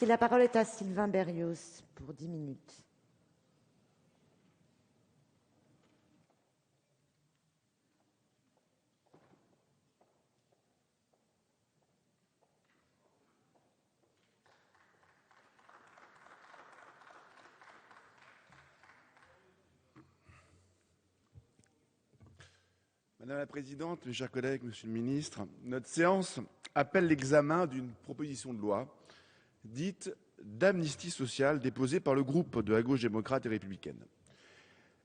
La parole est à Sylvain Berrios pour 10 minutes. Madame la Présidente, mes chers collègues, Monsieur le Ministre, notre séance appelle l'examen d'une proposition de loi dite d'amnistie sociale déposée par le groupe de la gauche démocrate et républicaine.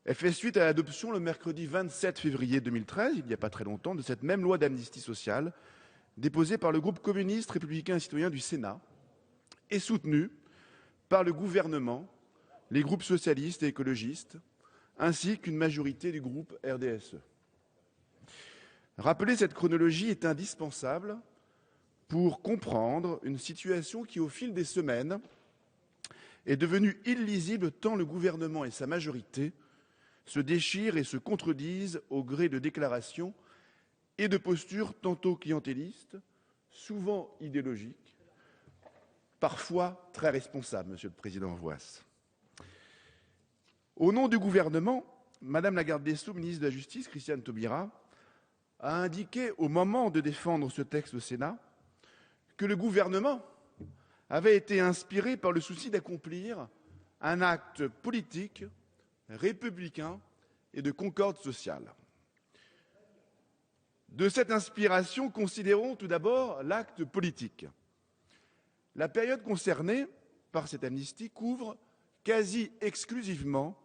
Elle fait suite à l'adoption le mercredi 27 février 2013, il n'y a pas très longtemps, de cette même loi d'amnistie sociale déposée par le groupe communiste républicain et citoyen du Sénat et soutenue par le gouvernement, les groupes socialistes et écologistes, ainsi qu'une majorité du groupe RDSE. Rappeler cette chronologie est indispensable pour comprendre une situation qui, au fil des semaines, est devenue illisible tant le gouvernement et sa majorité se déchirent et se contredisent au gré de déclarations et de postures tantôt clientélistes, souvent idéologiques, parfois très responsables, Monsieur le Président Voisse. Au nom du gouvernement, Madame la garde des Sceaux, ministre de la Justice, Christiane Taubira, a indiqué au moment de défendre ce texte au Sénat que le gouvernement avait été inspiré par le souci d'accomplir un acte politique, républicain et de concorde sociale. De cette inspiration, considérons tout d'abord l'acte politique. La période concernée par cette amnistie couvre quasi exclusivement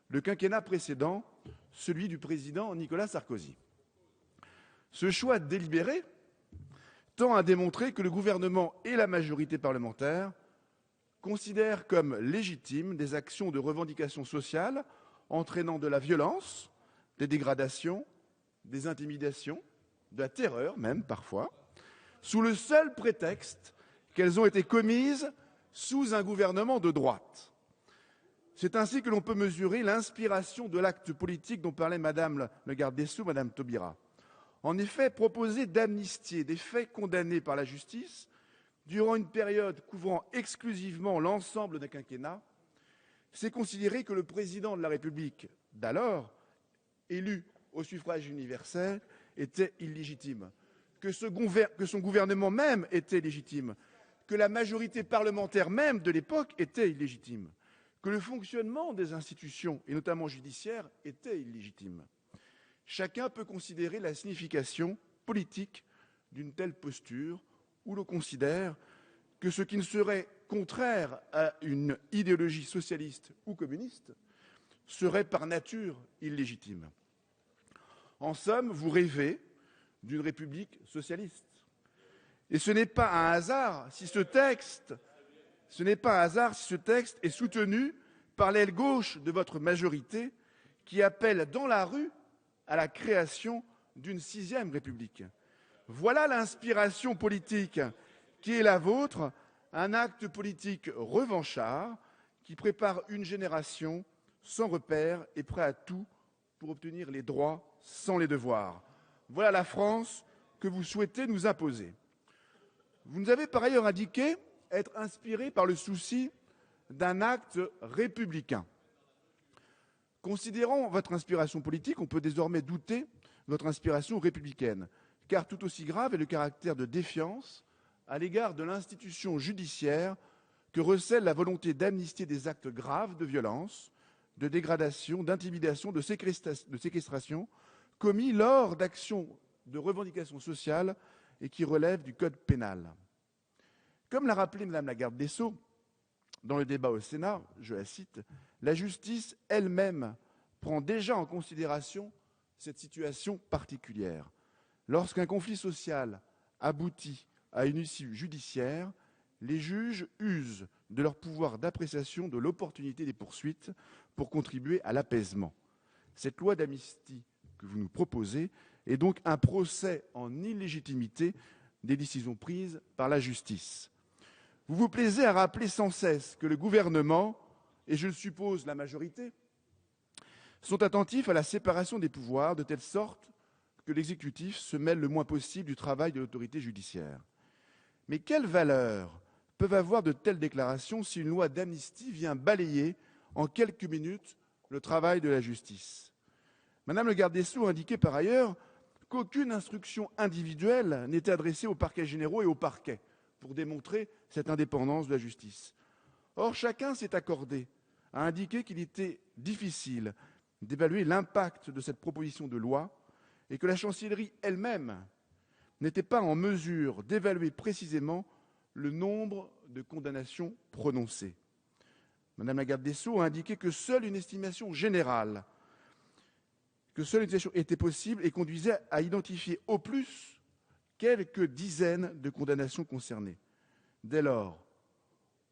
le quinquennat précédent, celui du président Nicolas Sarkozy. Ce choix délibéré tend à démontrer que le gouvernement et la majorité parlementaire considèrent comme légitimes des actions de revendication sociale entraînant de la violence, des dégradations, des intimidations, de la terreur même parfois, sous le seul prétexte qu'elles ont été commises sous un gouvernement de droite. C'est ainsi que l'on peut mesurer l'inspiration de l'acte politique dont parlait Madame le garde des Sceaux, Madame Taubira. En effet, proposer d'amnistier des faits condamnés par la justice durant une période couvrant exclusivement l'ensemble d'un quinquennat, c'est considérer que le président de la République d'alors, élu au suffrage universel, était illégitime, que son gouvernement même était légitime, que la majorité parlementaire même de l'époque était illégitime, que le fonctionnement des institutions, et notamment judiciaires, était illégitime. Chacun peut considérer la signification politique d'une telle posture, où l'on considère que ce qui ne serait contraire à une idéologie socialiste ou communiste serait par nature illégitime. En somme, vous rêvez d'une république socialiste. Et ce n'est pas un hasard si ce texte est soutenu par l'aile gauche de votre majorité qui appelle dans la rue à la création d'une 6e République. Voilà l'inspiration politique qui est la vôtre, un acte politique revanchard qui prépare une génération sans repère et prêt à tout pour obtenir les droits sans les devoirs. Voilà la France que vous souhaitez nous imposer. Vous nous avez par ailleurs indiqué être inspiré par le souci d'un acte républicain. Considérant votre inspiration politique, on peut désormais douter de votre inspiration républicaine, car tout aussi grave est le caractère de défiance à l'égard de l'institution judiciaire que recèle la volonté d'amnistier des actes graves de violence, de dégradation, d'intimidation, de séquestration commis lors d'actions de revendication sociale et qui relèvent du code pénal. Comme l'a rappelé Madame la garde des Sceaux dans le débat au Sénat, je la cite, « La justice elle-même prend déjà en considération cette situation particulière. Lorsqu'un conflit social aboutit à une issue judiciaire, les juges usent de leur pouvoir d'appréciation de l'opportunité des poursuites pour contribuer à l'apaisement. Cette loi d'amnistie que vous nous proposez est donc un procès en illégitimité des décisions prises par la justice. Vous vous plaisez à rappeler sans cesse que le gouvernement, et je le suppose la majorité, sont attentifs à la séparation des pouvoirs de telle sorte que l'exécutif se mêle le moins possible du travail de l'autorité judiciaire. Mais quelle valeur peuvent avoir de telles déclarations si une loi d'amnistie vient balayer en quelques minutes le travail de la justice? Madame le garde des Sceaux indiquait par ailleurs qu'aucune instruction individuelle n'était adressée aux parquets généraux et aux parquets pour démontrer cette indépendance de la justice. Or, chacun s'est accordé à indiquer qu'il était difficile d'évaluer l'impact de cette proposition de loi et que la chancellerie elle-même n'était pas en mesure d'évaluer précisément le nombre de condamnations prononcées. Madame la garde des Sceaux a indiqué que seule une estimation générale était possible et conduisait à identifier au plus quelques dizaines de condamnations concernées. Dès lors,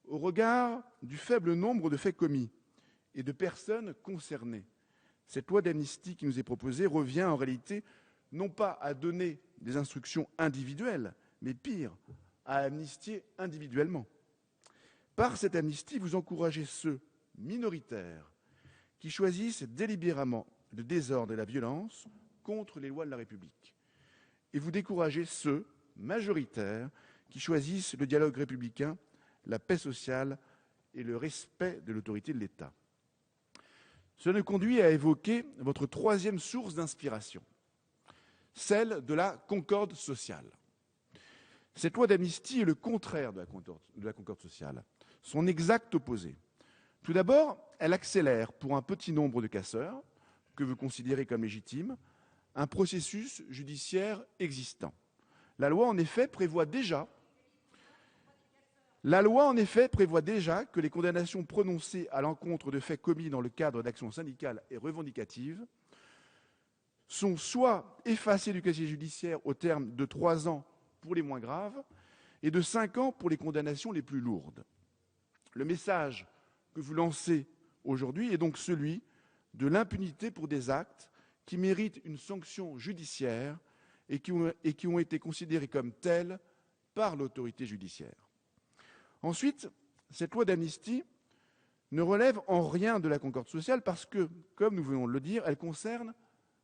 au regard du faible nombre de faits commis et de personnes concernées, cette loi d'amnistie qui nous est proposée revient en réalité non pas à donner des instructions individuelles, mais pire, à amnistier individuellement. Par cette amnistie, vous encouragez ceux minoritaires qui choisissent délibérément le désordre et la violence contre les lois de la République. Et vous découragez ceux majoritaires qui choisissent le dialogue républicain, la paix sociale et le respect de l'autorité de l'État. Cela nous conduit à évoquer votre troisième source d'inspiration, celle de la concorde sociale. Cette loi d'amnistie est le contraire de la concorde sociale, son exact opposé. Tout d'abord, elle accélère pour un petit nombre de casseurs, que vous considérez comme légitimes, un processus judiciaire existant. La loi, en effet, prévoit déjà que les condamnations prononcées à l'encontre de faits commis dans le cadre d'actions syndicales et revendicatives sont soit effacées du casier judiciaire au terme de 3 ans pour les moins graves et de 5 ans pour les condamnations les plus lourdes. Le message que vous lancez aujourd'hui est donc celui de l'impunité pour des actes qui méritent une sanction judiciaire et qui ont été considérés comme tels par l'autorité judiciaire. Ensuite, cette loi d'amnistie ne relève en rien de la concorde sociale parce que, comme nous venons de le dire, elle concerne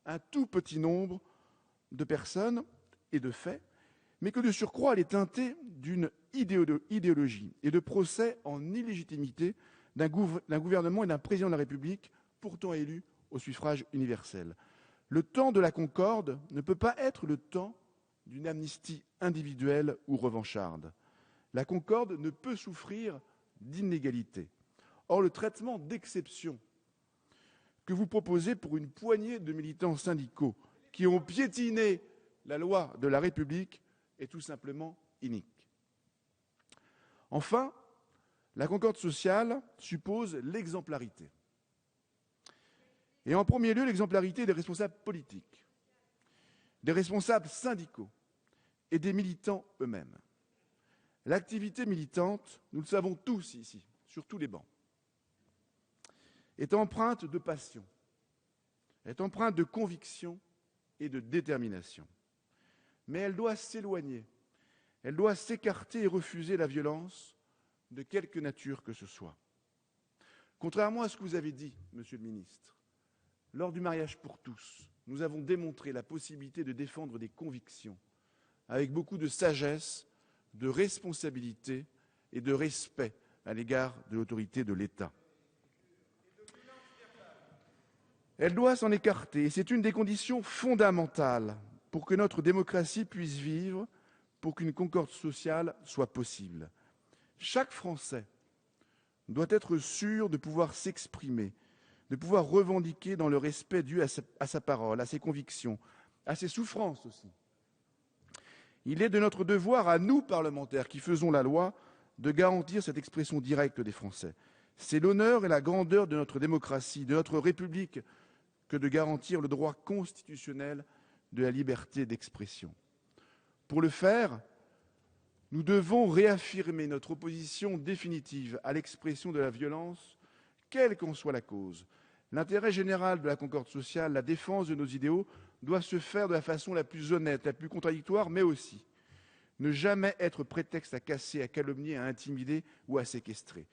un tout petit nombre de personnes et de faits, mais que de surcroît, elle est teintée d'une idéologie et de procès en illégitimité d'un gouvernement et d'un président de la République pourtant élu au suffrage universel. Le temps de la concorde ne peut pas être le temps d'une amnistie individuelle ou revancharde. La concorde ne peut souffrir d'inégalité. Or, le traitement d'exception que vous proposez pour une poignée de militants syndicaux qui ont piétiné la loi de la République est tout simplement inique. Enfin, la concorde sociale suppose l'exemplarité. Et en premier lieu, l'exemplarité des responsables politiques, des responsables syndicaux et des militants eux-mêmes. L'activité militante, nous le savons tous ici, sur tous les bancs, est empreinte de passion, est empreinte de conviction et de détermination. Mais elle doit s'éloigner, elle doit s'écarter et refuser la violence de quelque nature que ce soit. Contrairement à ce que vous avez dit, Monsieur le ministre, lors du mariage pour tous, nous avons démontré la possibilité de défendre des convictions avec beaucoup de sagesse, de responsabilité et de respect à l'égard de l'autorité de l'État. Elle doit s'en écarter et c'est une des conditions fondamentales pour que notre démocratie puisse vivre, pour qu'une concorde sociale soit possible. Chaque Français doit être sûr de pouvoir s'exprimer, de pouvoir revendiquer dans le respect dû à sa parole, à ses convictions, à ses souffrances aussi. Il est de notre devoir, à nous, parlementaires, qui faisons la loi, de garantir cette expression directe des Français. C'est l'honneur et la grandeur de notre démocratie, de notre République, que de garantir le droit constitutionnel de la liberté d'expression. Pour le faire, nous devons réaffirmer notre opposition définitive à l'expression de la violence, quelle qu'en soit la cause. L'intérêt général de la concorde sociale, la défense de nos idéaux, doit se faire de la façon la plus honnête, la plus contradictoire, mais aussi ne jamais être prétexte à casser, à calomnier, à intimider ou à séquestrer.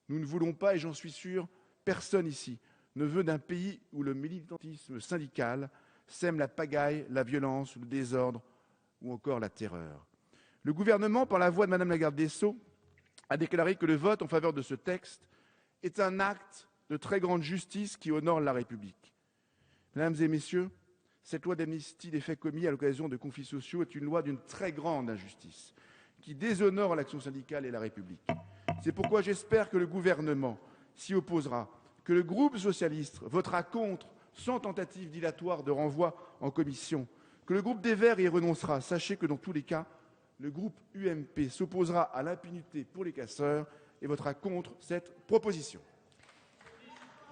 Nous ne voulons pas, et j'en suis sûr, personne ici ne veut d'un pays où le militantisme syndical sème la pagaille, la violence, le désordre ou encore la terreur. Le gouvernement, par la voix de Madame la garde des Sceaux, a déclaré que le vote en faveur de ce texte est un acte de très grande justice qui honore la République. Mesdames et messieurs, cette loi d'amnistie des faits commis à l'occasion de conflits sociaux est une loi d'une très grande injustice, qui déshonore l'action syndicale et la République. C'est pourquoi j'espère que le gouvernement s'y opposera, que le groupe socialiste votera contre sans tentative dilatoire de renvoi en commission, que le groupe des Verts y renoncera. Sachez que dans tous les cas, le groupe UMP s'opposera à l'impunité pour les casseurs et votera contre cette proposition.